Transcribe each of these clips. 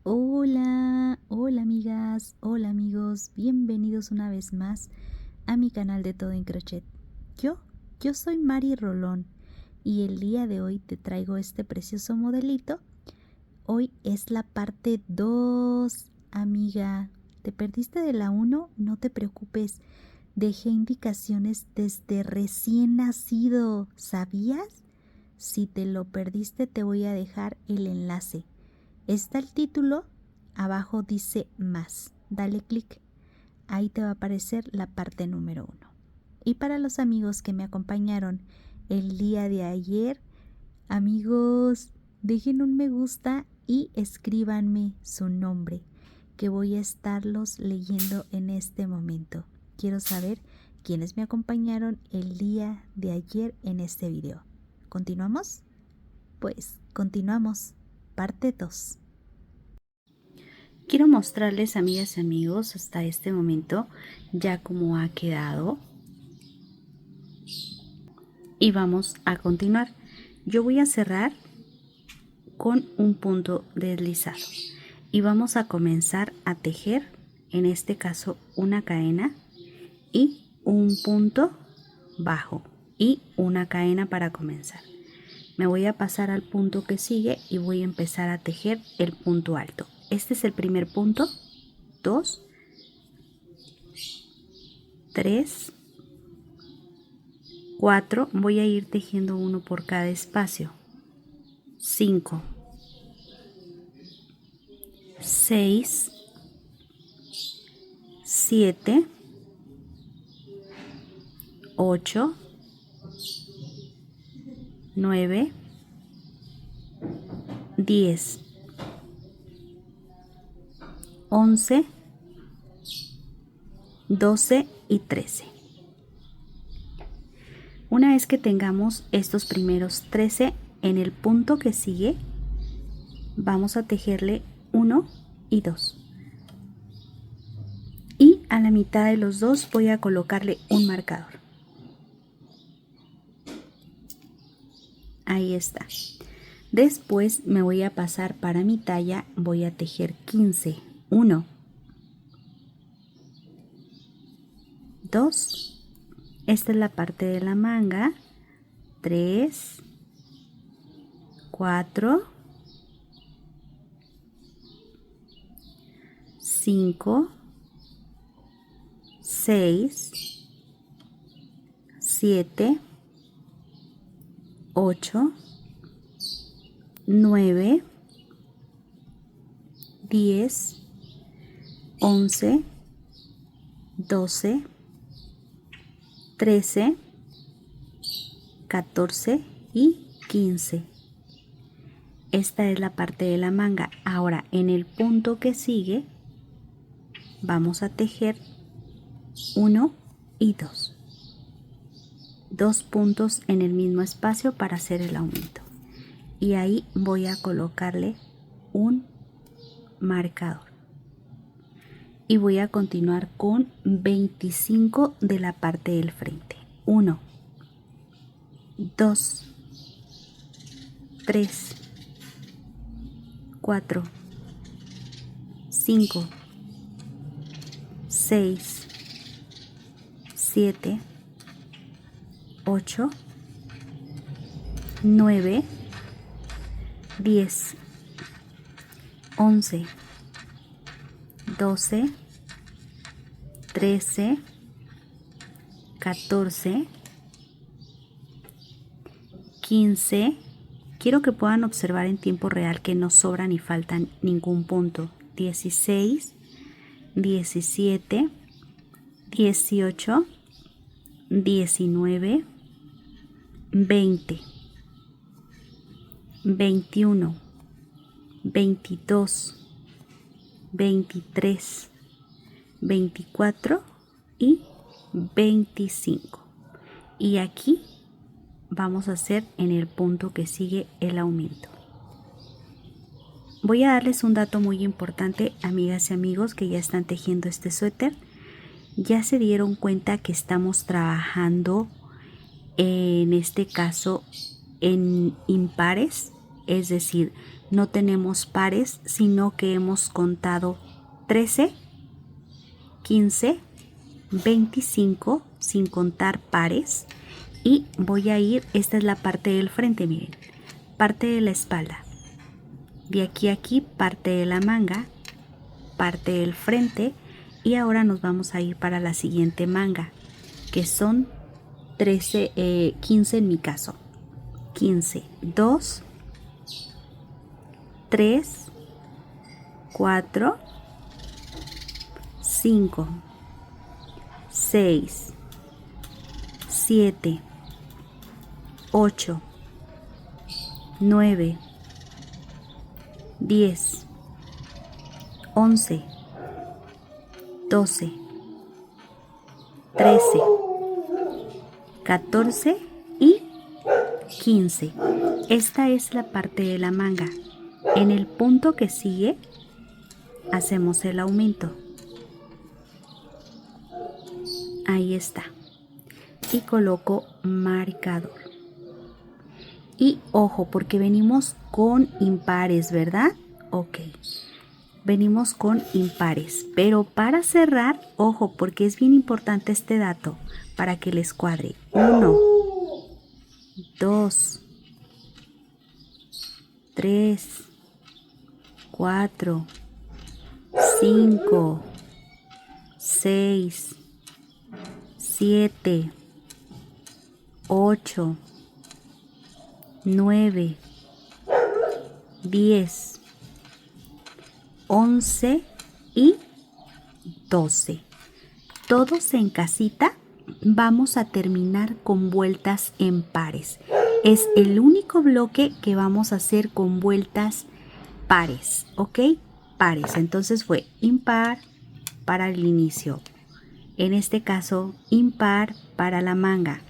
Hola, hola amigas, hola amigos, bienvenidos una vez más a mi canal de Todo en Crochet. Yo, yo soy Mari Rolón y el día de hoy te traigo este precioso modelito. Hoy es la parte 2, amiga. ¿Te perdiste de la 1? No te preocupes, dejé indicaciones desde recién nacido, ¿sabías? Si te lo perdiste te voy a dejar el enlace. Está el título, abajo dice más. Dale clic, ahí te va a aparecer la parte número 1. Y para los amigos que me acompañaron el día de ayer, amigos, dejen un me gusta y escríbanme su nombre, que voy a estarlos leyendo en este momento. Quiero saber quiénes me acompañaron el día de ayer en este video. ¿Continuamos? Pues continuamos. Parte 2. Quiero mostrarles, amigas y amigos, hasta este momento ya cómo ha quedado. Y vamos a continuar. Yo voy a cerrar con un punto deslizado. Y vamos a comenzar a tejer, en este caso, una cadena y un punto bajo y una cadena para comenzar. Me voy a pasar al punto que sigue y voy a empezar a tejer el punto alto. Este es el primer punto, 2, 3, 4, voy a ir tejiendo uno por cada espacio. 5, 6, 7, 8, 9, 10, 11, 12 y 13. Una vez que tengamos estos primeros 13, en el punto que sigue vamos a tejerle 1 y 2. Y a la mitad de los dos voy a colocarle un marcador. Ahí está. Después me voy a pasar para mi talla, voy a tejer 15. 1, 2, esta es la parte de la manga, 3, 4, 5, 6, 7, 8, 9, 10, 11, 12, 13, 14 y 15. Esta es la parte de la manga. Ahora en el punto que sigue vamos a tejer 1 y 2. 2 puntos en el mismo espacio para hacer el aumento. Y ahí voy a colocarle un marcador. Y voy a continuar con 25 de la parte del frente. 1, 2, 3, 4, 5, 6, 7, 8, 9, 10, 11, 12, 13, 14, 15. Quiero que puedan observar en tiempo real que no sobra ni falta ningún punto. 16, 17, 18, 19, 20, 21, 22, 23, 24 y 25. Y aquí vamos a hacer en el punto que sigue el aumento. Voy a darles un dato muy importante, amigas y amigos que ya están tejiendo este suéter. Ya se dieron cuenta que estamos trabajando en este caso en impares. es decir, no tenemos pares, sino que hemos contado 13, 15, 25 sin contar pares. Y voy a ir, esta es la parte del frente, miren, parte de la espalda. De aquí a aquí, parte de la manga, parte del frente. Y ahora nos vamos a ir para la siguiente manga, que son 15 en mi caso. 15, 2, 3, 4, 5, 6, 7, 8, 9, 10, 11, 12, 13, 14 y 15. Esta es la parte de la manga. En el punto que sigue hacemos el aumento. Ahí está. Y coloco marcador. Y ojo, porque venimos con impares, ¿verdad? Ok. Venimos con impares. Pero para cerrar, ojo, porque es bien importante este dato para que les cuadre. 1, 2, 3, 4, 5, 6, 7, 8, 9, 10, 11 y 12. Todos en casita vamos a terminar con vueltas en pares. Es el único bloque que vamos a hacer con vueltas pares, ¿ok? Pares. Entonces fue impar para el inicio. En este caso, impar para la manga,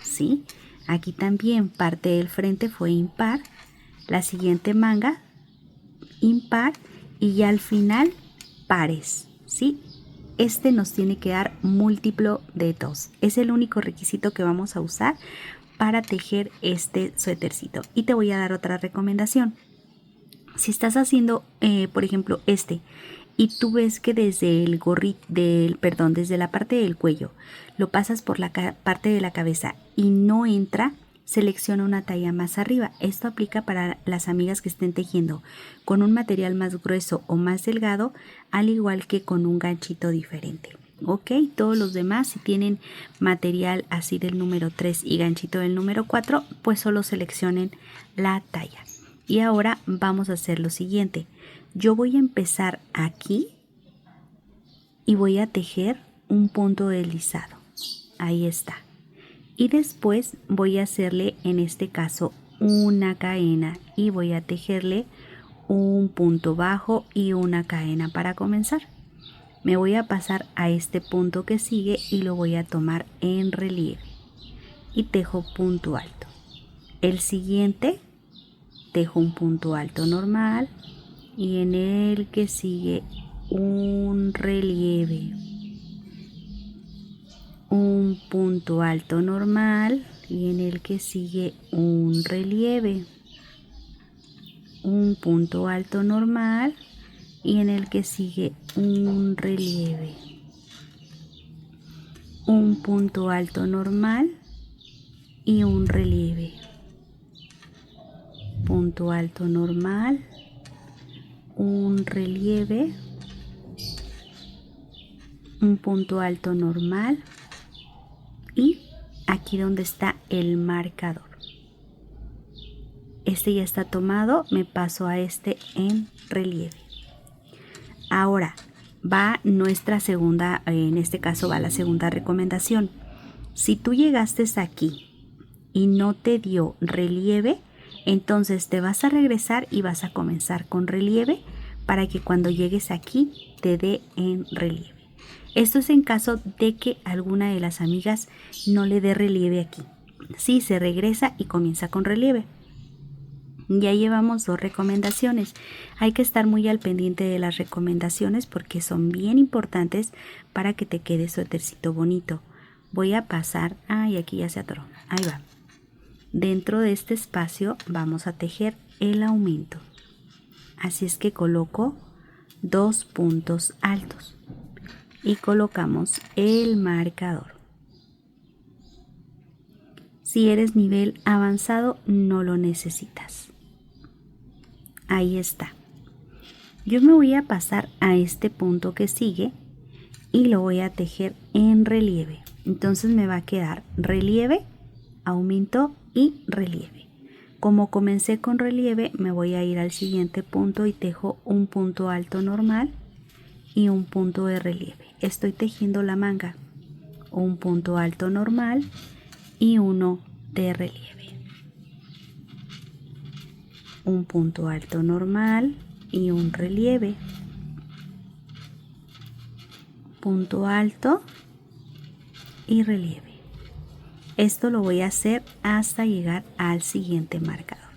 ¿sí? Aquí también parte del frente fue impar. La siguiente manga, impar. Y ya al final, pares, ¿sí? Este nos tiene que dar múltiplo de 2. Es el único requisito que vamos a usar para tejer este suétercito. Y te voy a dar otra recomendación. Si estás haciendo, por ejemplo, y tú ves que desde el gorrito, desde la parte del cuello, lo pasas por la parte de la cabeza y no entra, selecciona una talla más arriba. Esto aplica para las amigas que estén tejiendo con un material más grueso o más delgado, al igual que con un ganchito diferente. Ok, todos los demás, si tienen material así del número 3 y ganchito del número 4, pues solo seleccionen la talla. Y ahora vamos a hacer lo siguiente. Yo voy a empezar aquí y voy a tejer un punto deslizado. Ahí está. Y después voy a hacerle, en este caso, una cadena y voy a tejerle un punto bajo y una cadena para comenzar. Me voy a pasar a este punto que sigue y lo voy a tomar en relieve y tejo punto alto. El siguiente tejo un punto alto normal y en el que sigue un relieve, un punto alto normal y en el que sigue un relieve, un punto alto normal y en el que sigue un relieve, un punto alto normal y un relieve, punto alto normal, un relieve, un punto alto normal y aquí donde está el marcador. Este ya está tomado, me paso a este en relieve. Ahora va nuestra segunda, en este caso va la segunda recomendación. Si tú llegaste aquí y no te dio relieve, entonces te vas a regresar y vas a comenzar con relieve para que cuando llegues aquí te dé en relieve. Esto es en caso de que alguna de las amigas no le dé relieve aquí. Sí, se regresa y comienza con relieve. Ya llevamos 2 recomendaciones. Hay que estar muy al pendiente de las recomendaciones porque son bien importantes para que te quede suétercito bonito. Voy a pasar, y aquí ya se atoró, ahí va. Dentro de este espacio vamos a tejer el aumento. Así es que coloco 2 puntos altos y colocamos el marcador. Si eres nivel avanzado, no lo necesitas. Ahí está. Yo me voy a pasar a este punto que sigue y lo voy a tejer en relieve. Entonces me va a quedar relieve, aumento y relieve. Como comencé con relieve, me voy a ir al siguiente punto y tejo un punto alto normal y un punto de relieve. Estoy tejiendo la manga, un punto alto normal y uno de relieve. Un punto alto normal y un relieve. Punto alto y relieve. Esto lo voy a hacer hasta llegar al siguiente marcador.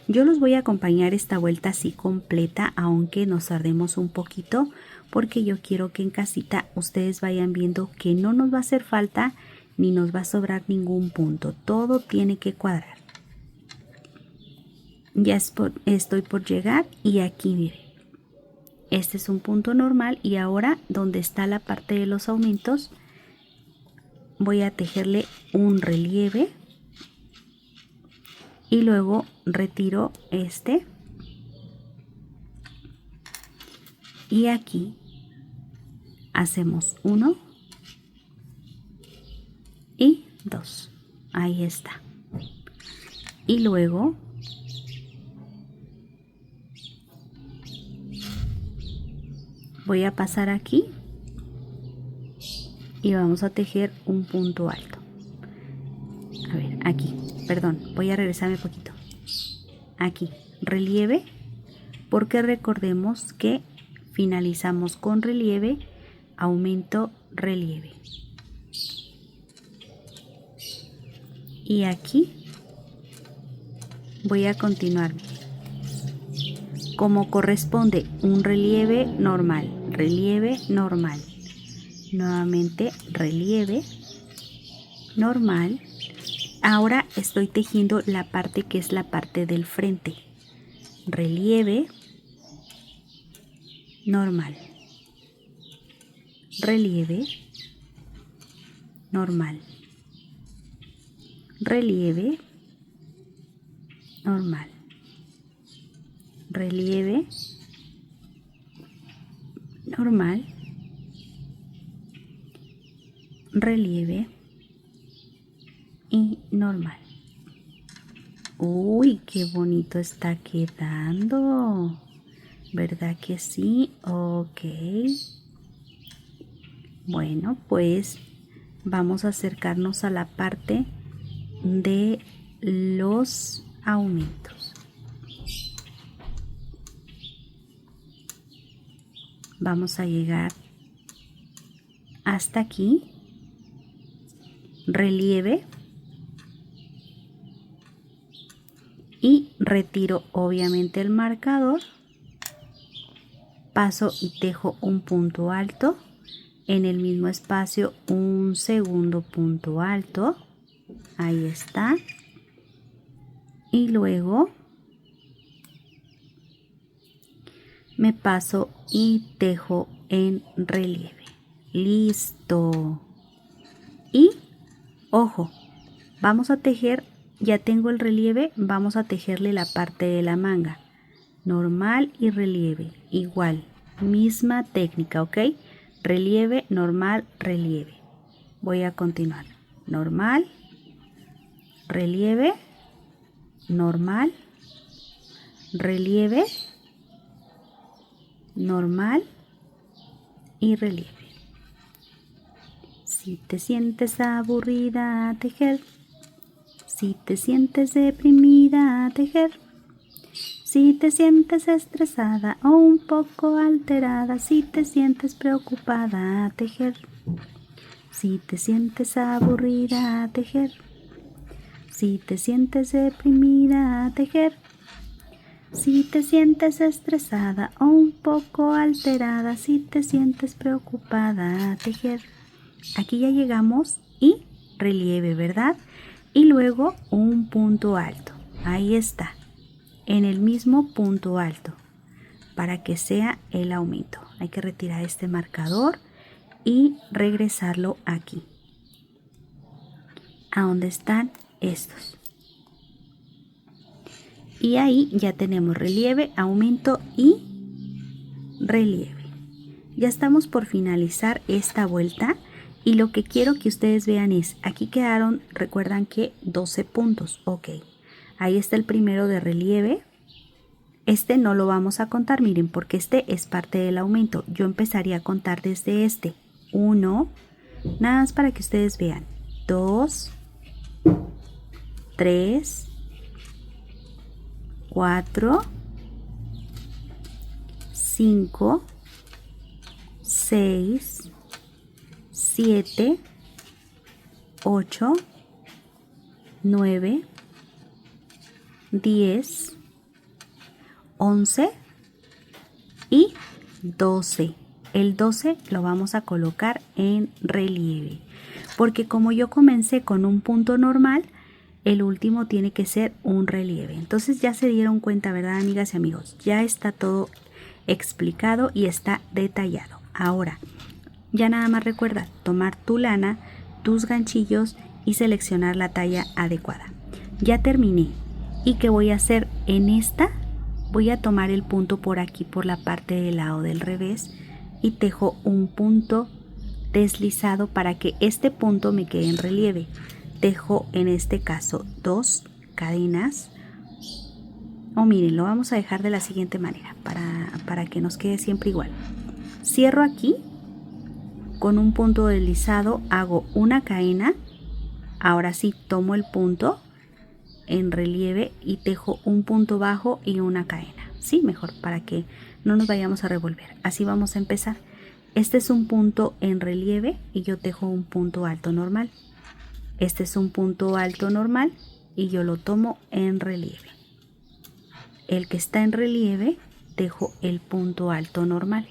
Yo los voy a acompañar esta vuelta así completa, aunque nos tardemos un poquito, porque yo quiero que en casita ustedes vayan viendo que no nos va a hacer falta ni nos va a sobrar ningún punto. Todo tiene que cuadrar. Ya estoy por llegar y aquí miren. Este es un punto normal y ahora donde está la parte de los aumentos voy a tejerle un relieve y luego retiro este y aquí hacemos 1 y 2. Ahí está. Y luego voy a pasar aquí y vamos a tejer un punto alto. A ver, aquí, perdón, voy a regresarme un poquito. Aquí, relieve, porque recordemos que finalizamos con relieve, aumento, relieve. Y aquí voy a continuar como corresponde, un relieve normal, relieve normal. Nuevamente relieve normal. Ahora estoy tejiendo la parte que es la parte del frente. Relieve normal. Relieve normal. Relieve normal. Relieve normal. Relieve y normal. Uy, qué bonito está quedando, ¿verdad que sí? Ok. Bueno, pues vamos a acercarnos a la parte de los aumentos. Vamos a llegar hasta aquí. Relieve y retiro obviamente el marcador, paso y tejo un punto alto, en el mismo espacio un segundo punto alto, ahí está, y luego me paso y tejo en relieve. Listo. Y ojo, vamos a tejer, ya tengo el relieve, vamos a tejerle la parte de la manga. Normal y relieve, igual, misma técnica, ¿ok? Relieve, normal, relieve. Voy a continuar. Normal, relieve, normal, relieve, normal y relieve. Si te sientes aburrida a tejer, si te sientes deprimida a tejer, si te sientes estresada o un poco alterada, si te sientes preocupada a tejer, si te sientes aburrida a tejer, si te sientes deprimida a tejer, si te sientes estresada o un poco alterada, si te sientes preocupada a tejer. Aquí ya llegamos y relieve, ¿verdad? Y luego un punto alto. Ahí está. en el mismo punto alto para que sea el aumento. Hay que retirar este marcador y regresarlo aquí, a donde están estos. Y ahí ya tenemos relieve, aumento y relieve. Ya estamos por finalizar esta vuelta y lo que quiero que ustedes vean es, aquí quedaron, recuerdan que 12 puntos, ok. Ahí está el primero de relieve. Este no lo vamos a contar, miren, porque este es parte del aumento. Yo empezaría a contar desde este. 1, nada más para que ustedes vean. 2, 3, 4, 5, 6, 7, 8, 9, 10, 11 y 12. El 12 lo vamos a colocar en relieve, porque como yo comencé con un punto normal, el último tiene que ser un relieve. Entonces ya se dieron cuenta, ¿verdad, amigas y amigos? Ya está todo explicado y está detallado. Ahora, ya nada más recuerda tomar tu lana, tus ganchillos y seleccionar la talla adecuada. Ya terminé. ¿Y qué voy a hacer en esta? Voy a tomar el punto por aquí, por la parte del lado del revés, y tejo un punto deslizado para que este punto me quede en relieve. Tejo en este caso 2 cadenas, o miren, lo vamos a dejar de la siguiente manera para que nos quede siempre igual. Cierro aquí con un punto deslizado, hago una cadena. Ahora sí tomo el punto en relieve y tejo un punto bajo y una cadena, sí, mejor, para que no nos vayamos a revolver. Así vamos a empezar. Este es un punto en relieve y yo tejo un punto alto normal. Este es un punto alto normal y yo lo tomo en relieve. El que está en relieve, tejo el punto alto normal.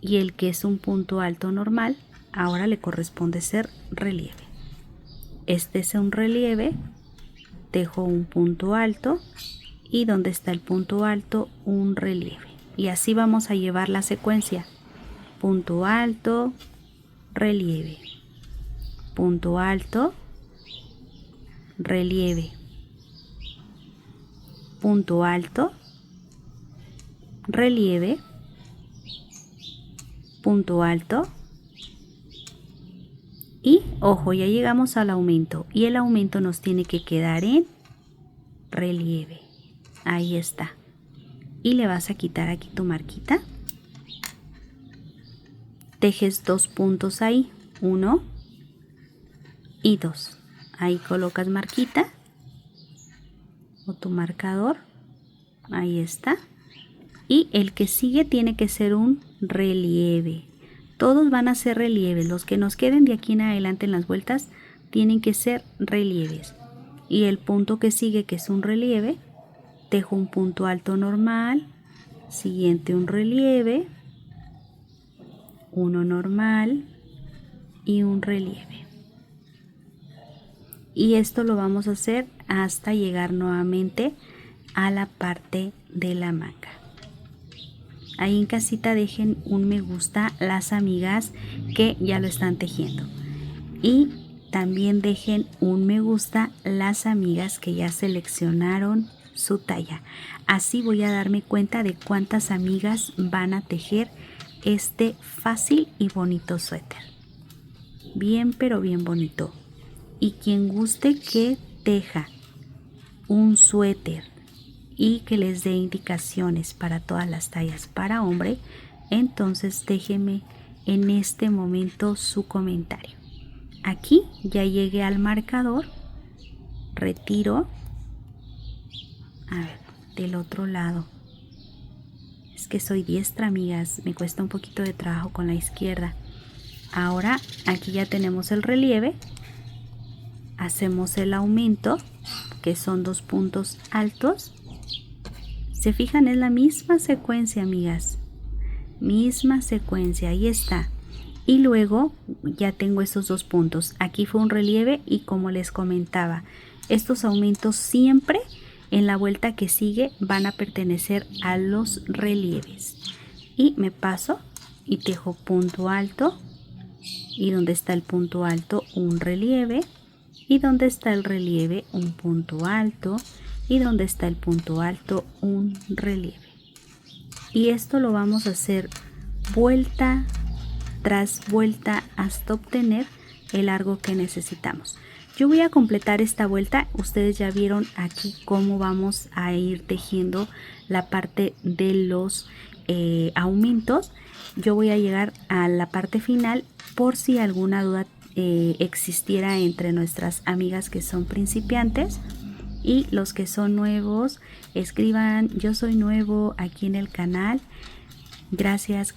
Y el que es un punto alto normal, ahora le corresponde ser relieve. Este es un relieve, tejo un punto alto y donde está el punto alto, un relieve. Y así vamos a llevar la secuencia. Punto alto, relieve. Punto alto, relieve. Punto alto, relieve. Punto alto. Y ojo, ya llegamos al aumento y el aumento nos tiene que quedar en relieve. Ahí está. Y le vas a quitar aquí tu marquita. Tejes 2 puntos ahí, 1 y 2. Ahí colocas marquita o tu marcador. Ahí está. Y el que sigue tiene que ser un relieve. Todos van a ser relieves. Los que nos queden de aquí en adelante en las vueltas tienen que ser relieves. Y el punto que sigue, que es un relieve, tejo un punto alto normal, siguiente un relieve, uno normal y un relieve. Y esto lo vamos a hacer hasta llegar nuevamente a la parte de la manga. Ahí en casita dejen un me gusta las amigas que ya lo están tejiendo. Y también dejen un me gusta las amigas que ya seleccionaron su talla. Así voy a darme cuenta de cuántas amigas van a tejer este fácil y bonito suéter. Bien, pero bien bonito. Y quien guste que teja un suéter y que les dé indicaciones para todas las tallas para hombre, entonces déjeme en este momento su comentario. Aquí ya llegué al marcador, retiro, a ver, del otro lado. Es que soy diestra, amigas, me cuesta un poquito de trabajo con la izquierda. Ahora aquí ya tenemos el relieve, hacemos el aumento, que son 2 puntos altos. Se fijan, es la misma secuencia, amigas, misma secuencia, ahí está. Y luego ya tengo estos 2 puntos. Aquí fue un relieve y como les comentaba, estos aumentos siempre en la vuelta que sigue van a pertenecer a los relieves. Y me paso y tejo punto alto, y donde está el punto alto un relieve, y donde está el relieve un punto alto, y donde está el punto alto un relieve. Y esto lo vamos a hacer vuelta tras vuelta hasta obtener el largo que necesitamos. Yo voy a completar esta vuelta. Ustedes ya vieron aquí cómo vamos a ir tejiendo la parte de los aumentos. Yo voy a llegar a la parte final por si alguna duda existiera entre nuestras amigas que son principiantes, y los que son nuevos escriban: yo soy nuevo aquí en el canal. Gracias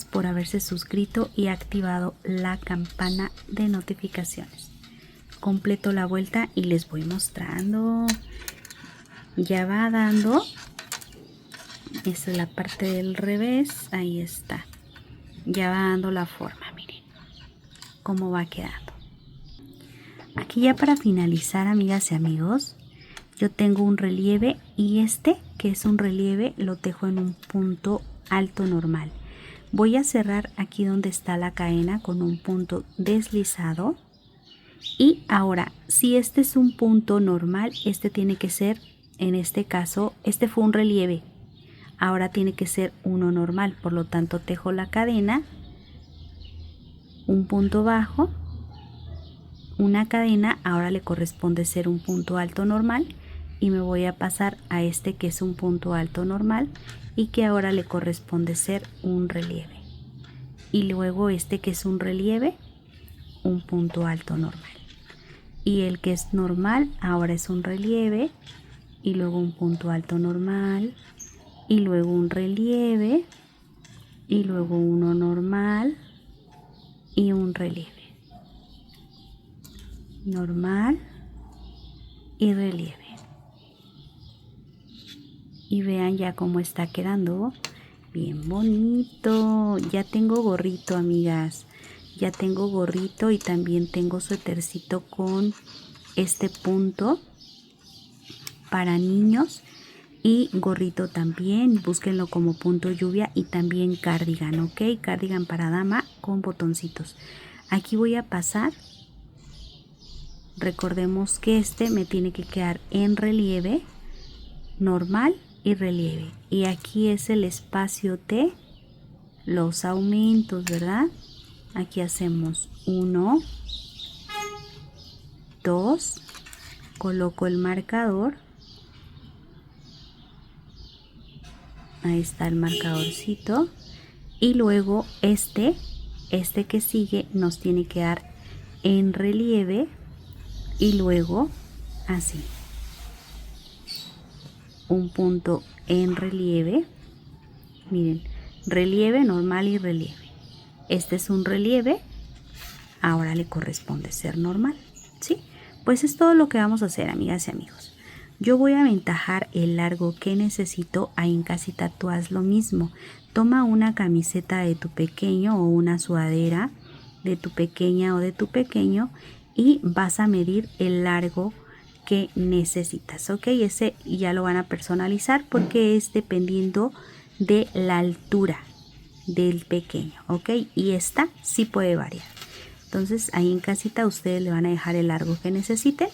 por haberse suscrito y activado la campana de notificaciones. Completo la vuelta y les voy mostrando. Ya va dando. Esta es la parte del revés. Ahí está. Ya va dando la forma. Miren cómo va quedando. Aquí ya para finalizar, amigas y amigos, yo tengo un relieve, y este que es un relieve lo tejo en un punto alto normal. Voy a cerrar aquí donde está la cadena con un punto deslizado. Y ahora, si este es un punto normal, este tiene que ser, en este caso, este fue un relieve, ahora tiene que ser uno normal. Por lo tanto, tejo la cadena, un punto bajo, una cadena, ahora le corresponde ser un punto alto normal, y me voy a pasar a este que es un punto alto normal y que ahora le corresponde ser un relieve, y luego este que es un relieve, un punto alto normal, y el que es normal ahora es un relieve, y luego un punto alto normal, y luego un relieve, y luego uno normal y un relieve, normal y relieve. Y vean ya cómo está quedando, bien bonito. Ya tengo gorrito, amigas, ya tengo gorrito, y también tengo suétercito con este punto para niños, y gorrito también, búsquenlo como punto lluvia, y también cardigan, ok, cardigan para dama con botoncitos. Aquí voy a pasar. Recordemos que este me tiene que quedar en relieve, normal y relieve, y aquí es el espacio de los aumentos, ¿verdad? Aquí hacemos 1, 2, coloco el marcador, ahí está el marcadorcito, y luego este que sigue nos tiene que dar en relieve, y luego así un punto en relieve. Miren, relieve, normal y relieve. Este es un relieve, ahora le corresponde ser normal, ¿sí? Pues es todo lo que vamos a hacer, amigas y amigos. Yo voy a aventajar el largo que necesito. Ahí en casita tú haz lo mismo. Toma una camiseta de tu pequeño o una sudadera de tu pequeña o de tu pequeño, y vas a medir el largo que necesitas, ok. Ese ya lo van a personalizar porque es dependiendo de la altura del pequeño, ok, y esta sí puede variar. Entonces ahí en casita ustedes le van a dejar el largo que necesiten.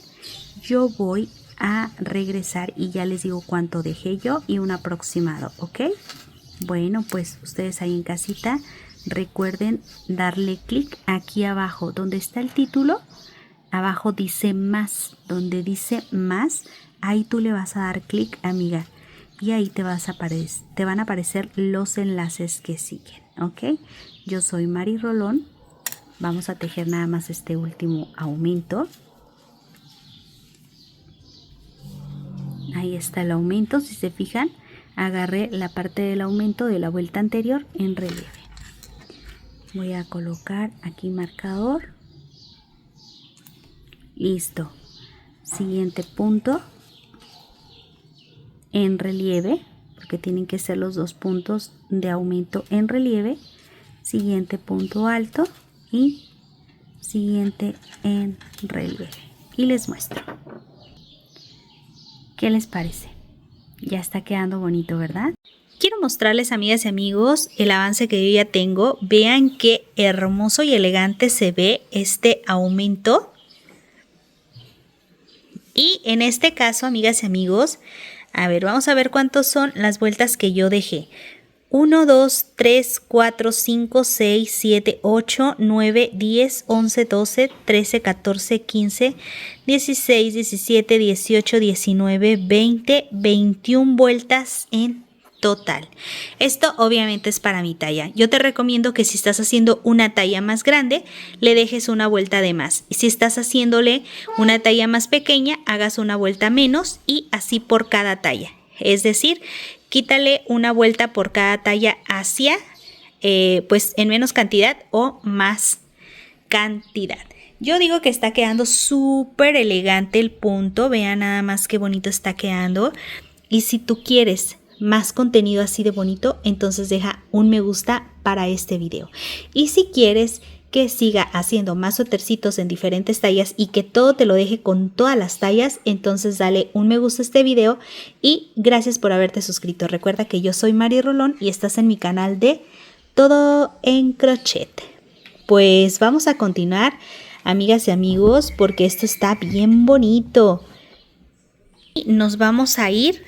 Yo voy a regresar y ya les digo cuánto dejé yo y un aproximado, ok. Bueno, pues ustedes ahí en casita recuerden darle clic aquí abajo donde está el título. Abajo dice más, donde dice más, ahí tú le vas a dar clic, amiga, y ahí te van a aparecer los enlaces que siguen, ¿ok? Yo soy Mari Rolón. Vamos a tejer nada más este último aumento. Ahí está el aumento, si se fijan, agarré la parte del aumento de la vuelta anterior en relieve. Voy a colocar aquí marcador. Listo. Siguiente punto en relieve, porque tienen que ser los dos puntos de aumento en relieve. Siguiente punto alto y siguiente en relieve. Y les muestro. ¿Qué les parece? Ya está quedando bonito, ¿verdad? Quiero mostrarles, amigas y amigos, el avance que yo ya tengo. Vean qué hermoso y elegante se ve este aumento. Y en este caso, amigas y amigos, a ver, vamos a ver cuántos son las vueltas que yo dejé. 1, 2, 3, 4, 5, 6, 7, 8, 9, 10, 11, 12, 13, 14, 15, 16, 17, 18, 19, 20, 21 vueltas en total. Esto obviamente es para mi talla. Yo te recomiendo que si estás haciendo una talla más grande, le dejes una vuelta de más. Y si estás haciéndole una talla más pequeña, hagas una vuelta menos y así por cada talla. Es decir, quítale una vuelta por cada talla hacia, pues en menos cantidad o más cantidad. Yo digo que está quedando súper elegante el punto. Vean nada más qué bonito está quedando. Y si tú quieres más contenido así de bonito, entonces deja un me gusta para este video. Y si quieres que siga haciendo más suétercitos en diferentes tallas y que todo te lo deje con todas las tallas, entonces dale un me gusta a este video y gracias por haberte suscrito. Recuerda que yo soy Mari Rolón y estás en mi canal de Todo en Crochet. Pues vamos a continuar, amigas y amigos, porque esto está bien bonito. Y nos vamos a ir,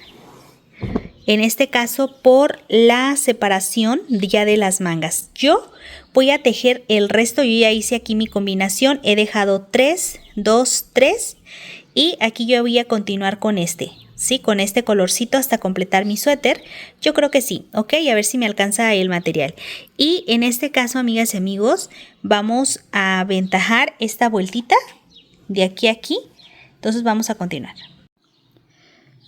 en este caso, por la separación ya de las mangas. Yo voy a tejer el resto. Yo ya hice aquí mi combinación. He dejado 3, 2, 3. Y aquí yo voy a continuar con este. ¿Sí? Con este colorcito hasta completar mi suéter. Yo creo que sí. ¿Ok? A ver si me alcanza el material. Y en este caso, amigas y amigos, vamos a aventajar esta vueltita de aquí a aquí. Entonces vamos a continuar.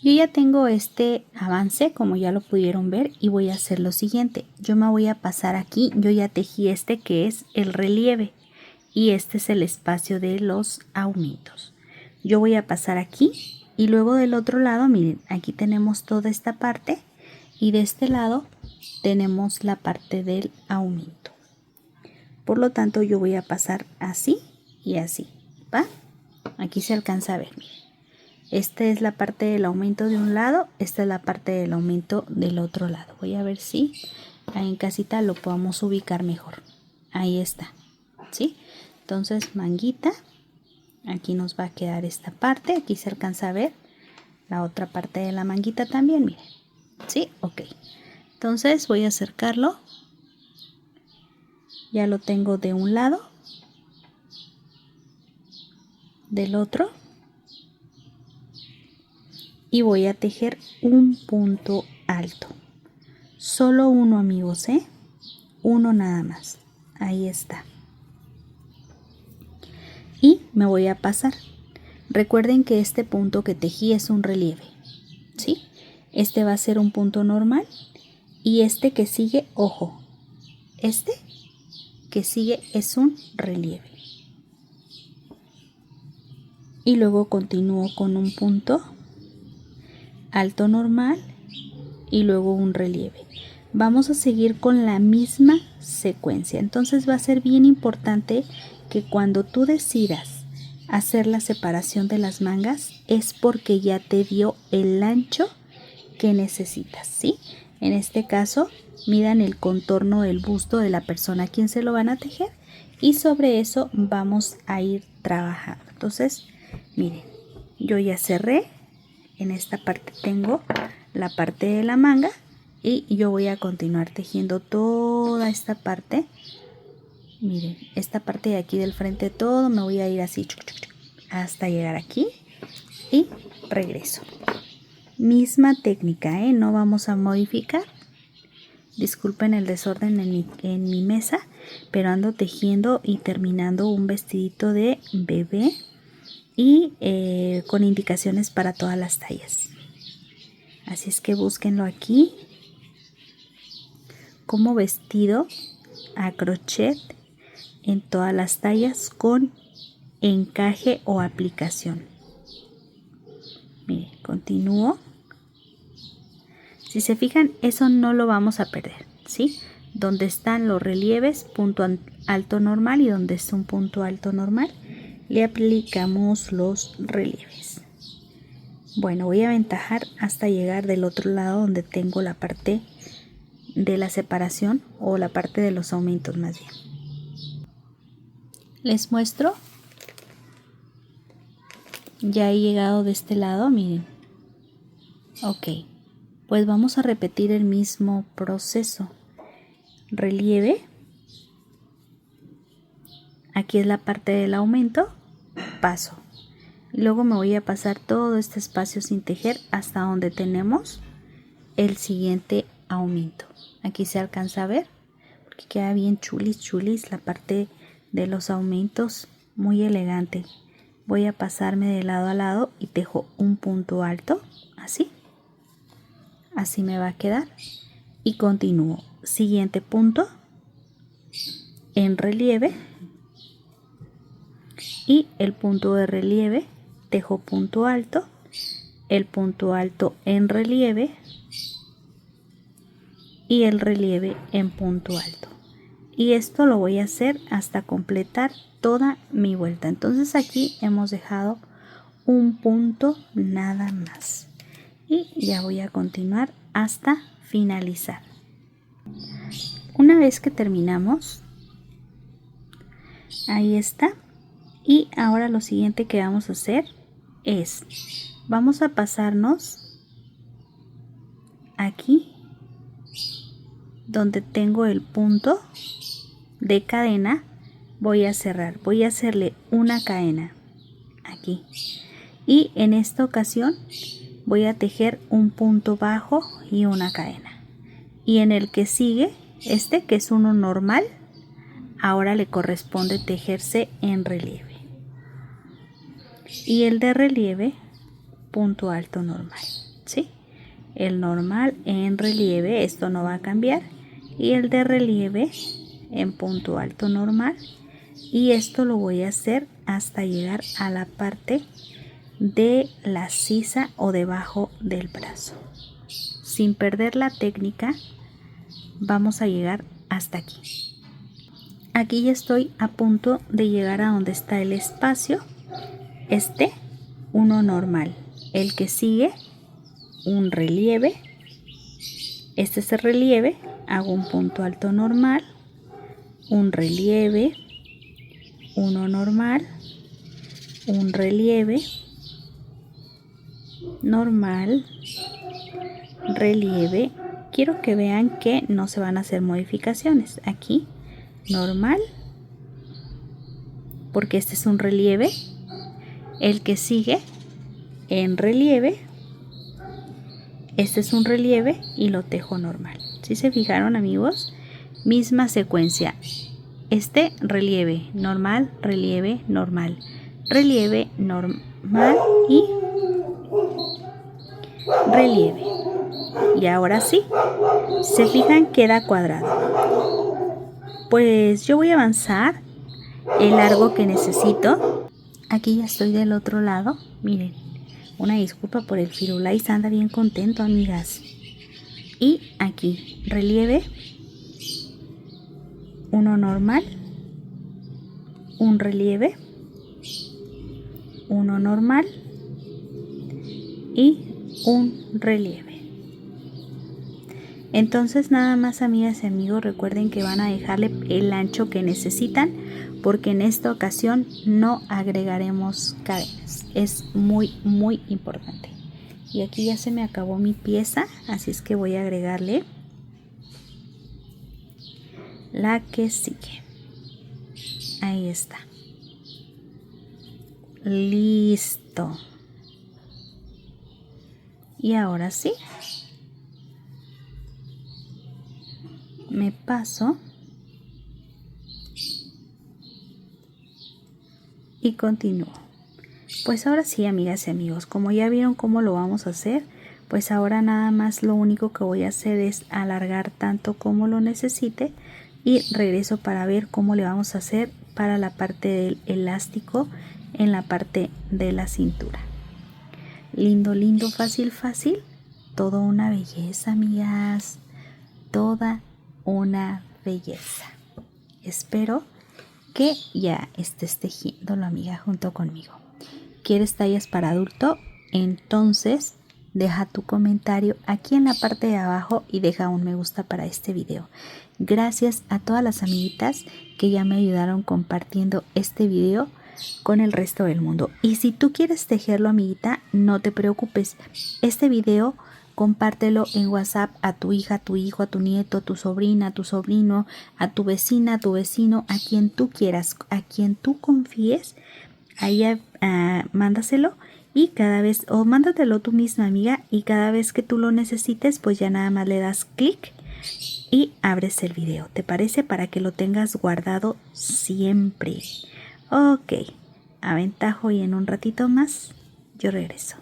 Yo ya tengo este avance, como ya lo pudieron ver, y voy a hacer lo siguiente. Yo me voy a pasar aquí, yo ya tejí este que es el relieve y este es el espacio de los aumentos. Yo voy a pasar aquí y luego del otro lado, miren, aquí tenemos toda esta parte y de este lado tenemos la parte del aumento. Por lo tanto, yo voy a pasar así y así, ¿va? Aquí se alcanza a ver, miren. Esta es la parte del aumento de un lado, esta es la parte del aumento del otro lado. Voy a ver si ahí en casita lo podamos ubicar mejor. Ahí está, ¿sí? Entonces, manguita, aquí nos va a quedar esta parte, aquí se alcanza a ver la otra parte de la manguita también, miren, ¿sí? Ok. Entonces voy a acercarlo. Ya lo tengo de un lado, del otro. Y voy a tejer un punto alto. Solo uno, amigos, ¿eh? Uno nada más. Ahí está. Y me voy a pasar. Recuerden que este punto que tejí es un relieve, ¿sí? Este va a ser un punto normal. Y este que sigue, ojo, este que sigue es un relieve. Y luego continúo con un punto alto normal y luego un relieve. Vamos a seguir con la misma secuencia. Entonces va a ser bien importante que cuando tú decidas hacer la separación de las mangas es porque ya te dio el ancho que necesitas, ¿sí? En este caso, midan el contorno del busto de la persona a quien se lo van a tejer y sobre eso vamos a ir trabajando. Entonces, miren, yo ya cerré. En esta parte tengo la parte de la manga y yo voy a continuar tejiendo toda esta parte. Miren, esta parte de aquí del frente todo me voy a ir así hasta llegar aquí y regreso. Misma técnica, ¿eh? No vamos a modificar. Disculpen el desorden en mi mesa, pero ando tejiendo y terminando un vestidito de bebé. Y con indicaciones para todas las tallas. Así es que búsquenlo aquí como vestido a crochet en todas las tallas con encaje o aplicación. Miren, continúo. Si se fijan, eso no lo vamos a perder, ¿sí? Donde están los relieves, punto alto normal, y donde está un punto alto normal, le aplicamos los relieves. Bueno, voy a aventajar hasta llegar del otro lado donde tengo la parte de la separación o la parte de los aumentos más bien. Les muestro. Ya he llegado de este lado, miren. Ok, pues vamos a repetir el mismo proceso. Relieve. Aquí es la parte del aumento. Paso. Luego me voy a pasar todo este espacio sin tejer hasta donde tenemos el siguiente aumento. Aquí se alcanza a ver porque queda bien chulis la parte de los aumentos, muy elegante. Voy a pasarme de lado a lado y tejo un punto alto, así me va a quedar, y continúo. Siguiente punto en relieve y el punto de relieve, tejo punto alto, el punto alto en relieve y el relieve en punto alto, y esto lo voy a hacer hasta completar toda mi vuelta. Entonces aquí hemos dejado un punto nada más y ya voy a continuar hasta finalizar. Una vez que terminamos, ahí está. Y ahora lo siguiente que vamos a hacer es, vamos a pasarnos aquí donde tengo el punto de cadena. Voy a cerrar, voy a hacerle una cadena aquí, y en esta ocasión voy a tejer un punto bajo y una cadena, y en el que sigue, este que es uno normal, ahora le corresponde tejerse en relieve, y el de relieve punto alto normal, ¿sí? El normal en relieve, esto no va a cambiar, y el de relieve en punto alto normal, y esto lo voy a hacer hasta llegar a la parte de la sisa o debajo del brazo. Sin perder la técnica, vamos a llegar hasta aquí. Aquí ya estoy a punto de llegar a donde está el espacio, uno normal, el que sigue un relieve, este es el relieve, hago un punto alto normal, un relieve, uno normal, un relieve, normal, relieve. Quiero que vean que no se van a hacer modificaciones. Aquí normal, porque este es un relieve, el que sigue en relieve, este es un relieve y lo tejo normal. ¿Sí se fijaron, amigos? Misma secuencia. Este relieve normal, relieve normal, relieve normal y relieve. Y ahora sí, se fijan, queda cuadrado. Pues yo voy a avanzar el largo que necesito. Aquí ya estoy del otro lado. Miren, una disculpa por el Firulais, anda bien contento, amigas. Y aquí relieve, uno normal, un relieve, uno normal y un relieve. Entonces nada más, amigas y amigos, recuerden que van a dejarle el ancho que necesitan, porque en esta ocasión no agregaremos cadenas. Es muy importante. Y aquí ya se me acabó mi pieza, así es que voy a agregarle la que sigue. Ahí está. Listo. Y ahora sí, me paso y continúo. Pues ahora sí, amigas y amigos, como ya vieron cómo lo vamos a hacer, pues ahora nada más lo único que voy a hacer es alargar tanto como lo necesite y regreso para ver cómo le vamos a hacer para la parte del elástico en la parte de la cintura. Lindo, fácil, toda una belleza, amigas, toda una belleza. Espero que ya estés tejiéndolo, amiga, junto conmigo. ¿Quieres tallas para adulto? entonces deja tu comentario aquí en la parte de abajo y deja un me gusta para este video. Gracias a todas las amiguitas que ya me ayudaron compartiendo este video con el resto del mundo. Y si tú quieres tejerlo, amiguita, no te preocupes. Este video compártelo en WhatsApp a tu hija, a tu hijo, a tu nieto, a tu sobrina, a tu sobrino, a tu vecina, a tu vecino, a quien tú quieras, a quien tú confíes. Ahí mándaselo y cada vez, o mándatelo tú misma, amiga, y cada vez que tú lo necesites, pues ya nada más le das clic y abres el video. ¿Te parece? Para que lo tengas guardado siempre. Ok, aventajo y en un ratito más yo regreso.